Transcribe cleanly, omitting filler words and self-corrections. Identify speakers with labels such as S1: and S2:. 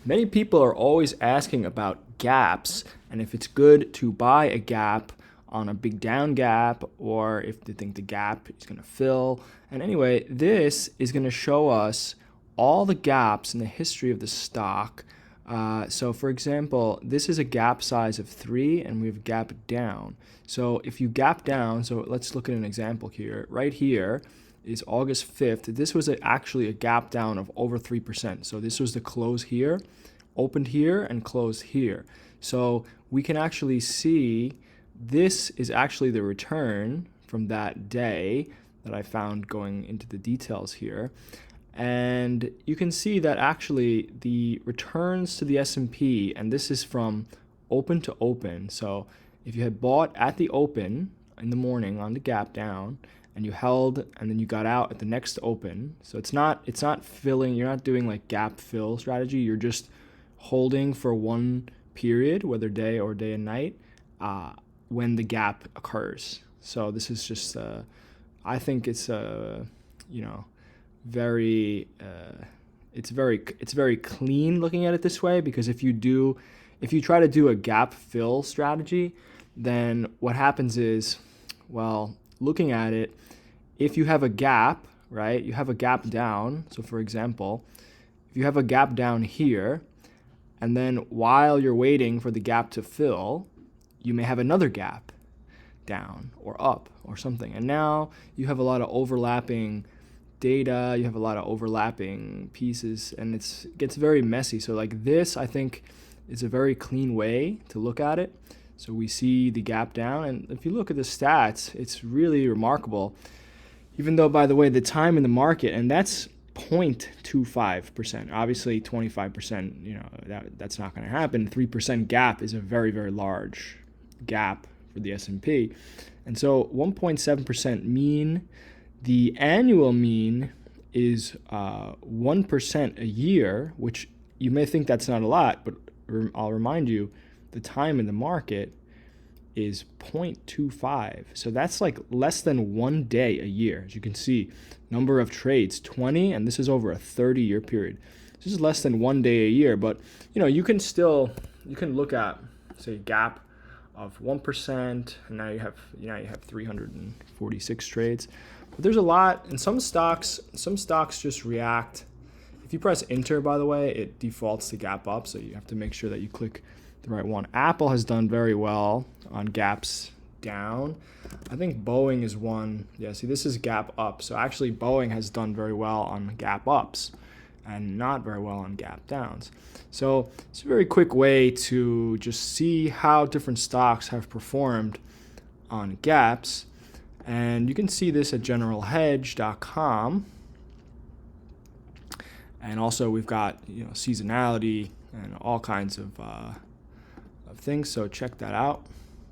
S1: Many people are always asking about gaps and if it's good to buy a gap on a big down gap or if they think the gap is going to fill. And anyway, this is going to show us all the gaps in the history of the stock. So for example, this is a gap size of 3 and we have gap down. So if you gap down, so let's look at an example here. Right here is August 5th. This was actually a gap down of over 3%. So this was the close here, opened here, and closed here. So we can actually see this is actually the return from that day that I found going into the details here. And you can see that actually the returns to the S&P, and this is from open to open. So if you had bought at the open in the morning on the gap down and you held and then you got out at the next open, so it's not filling, you're not doing like gap fill strategy, you're just holding for one period, whether day or day and night, when the gap occurs. So this is just I think it's very it's very clean looking at it this way, because if you try to do a gap fill strategy, then what happens is, well, looking at it, if you have a gap, right, you have a gap down. So for example, if you have a gap down here, and then while you're waiting for the gap to fill, you may have another gap down or up or something. And now you have a lot of overlapping data, you have a lot of overlapping pieces, and it gets very messy. So like this, I think, is a very clean way to look at it. So we see the gap down, and if you look at the stats, it's really remarkable. Even though, by the way, the time in the market, and that's 0.25%. Obviously, 25%, that's not going to happen. 3% gap is a very, very large gap for the S&P. And so 1.7% mean. The annual mean is 1% a year, which you may think that's not a lot, but I'll remind you, the time in the market is 0.25. So that's like less than 1 day a year. As you can see, number of trades, 20, and this is over a 30-year period. This is less than 1 day a year, but you can look at, say, gap of 1%, and now you have 346 trades. But there's a lot, and some stocks just react. If you press enter, by the way, it defaults to gap up, so you have to make sure that you click the right one. Apple has done very well on gaps down. I think Boeing is one. Yeah, see, this is gap up. So actually Boeing has done very well on gap ups and not very well on gap downs. So it's a very quick way to just see how different stocks have performed on gaps. And you can see this at generalhedge.com. And also we've got seasonality and all kinds of things. So check that out.